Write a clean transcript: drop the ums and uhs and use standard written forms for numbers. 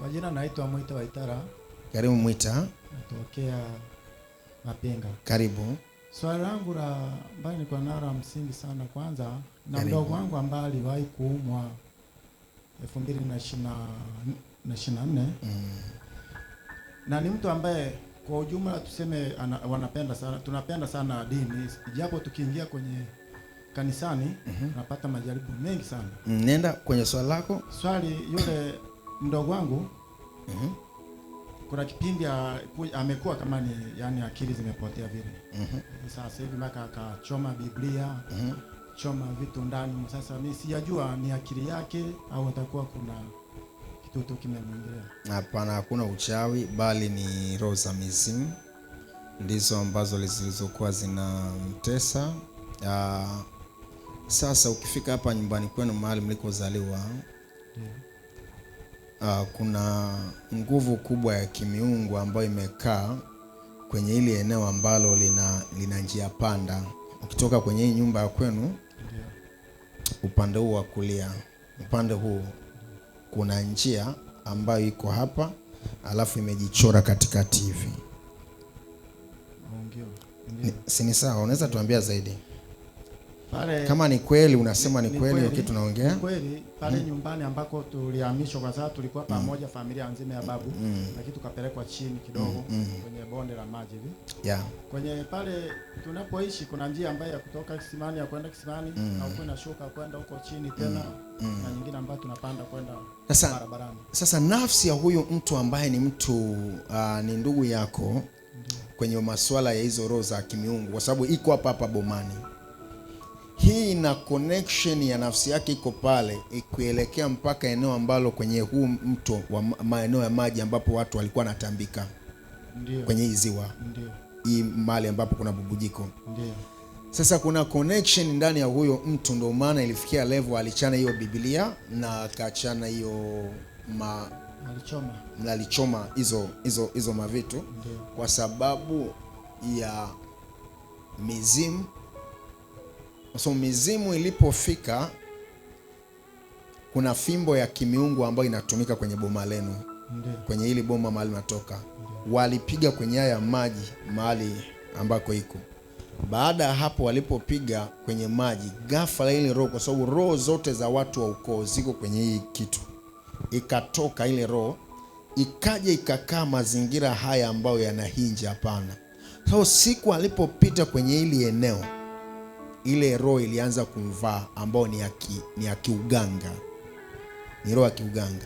Kwa jina naitwa Mwita Waitara. Karibu Mwita. Natokea Mapenga. Karibu. Swali langu la ambayo niko nalo msingi sana, kwanza na mdogo wangu ambaye aliwahi kuumwa 2024. Na ni mtu ambaye kwa ujumla tuseme tunapenda sana dini, japo tukiingia kwenye kanisani tunapata majaribu mengi sana. Nenda kwenye swali lako. Swali, yule mdogo wangu kuna kipindi amekuwa kama ni yani akili zimepotea vile. Sasa hivi mpaka akachoma Biblia, choma vitu ndani. Sasa mimi sijajua ni akili yake au atakuwa kuna kitu tu kimemwingilia. Hapana, hakuna uchawi, bali ni roho za mizimu ndizo ambazo zilizokuwa zinamtesa. Sasa ukifika hapa nyumbani kwenu mahali mlikozaliwa, kuna nguvu kubwa ya kimiungu ambayo imekaa kwenye ile eneo ambalo lina njia panda. Ukitoka kwenye hii nyumba ya kwenu, upande huu wa kulia, upande huu kuna njia ambayo iko hapa, alafu imejichora katikati hivi. Si ni sawa? Unaweza tuambia zaidi? Pale, kama ni kweli unasema ni kweli hiyo kitu naongea. Ni kweli pale nyumbani ambako tulihamishwa, kwa sababu tulikuwa pamoja familia nzima ya babu, lakini tukapelekwa chini kidogo kwenye bonde la maji hivi. Kwenye pale tunapoishi kuna njia ambayo ya kutoka kisimani ya kwenda kisimani au kwenda shuka kwenda huko chini tena na nyingine ambayo tunapanda kwenda barabarani. Sasa nafsi ya huyu mtu ambaye ni mtu ni ndugu yako kwenye masuala ya hizo roho za kimiungu, kwa sababu iko hapa bomani. Hii ina connection ya nafsi yake iko pale ikuelekea mpaka eneo ambalo kwenye huu mto wa maeneo ya maji ambapo watu walikuwa natambika. Kwenye hii ziwa. Hii mahali ambapo kuna bubujiko. Sasa kuna connection ndani ya huyo mtu, ndio maana ilifikia level alichana hiyo Biblia na akachana hiyo alichoma hizo mavitu kwa sababu ya mizimu. So mizimu ilipofika, kuna fimbo ya kimiungu ambayo inatumika kwenye boma lenu. Kwenye hili boma mahali natoka, walipiga kwenye haya maji mahali ambako iko. Baada ya hapo walipopiga kwenye maji, ghafla ile roho, kwa sababu roho zote za watu wa ukoo ziko kwenye hii kitu, ikatoka ile roho ikaja ikakaa mazingira haya ambayo yanahinja. Hapana. So siku alipopita kwenye hili eneo, ile roho ilianza kumvaa, ambao ni ya kiuganga, ni roho ya kiuganga.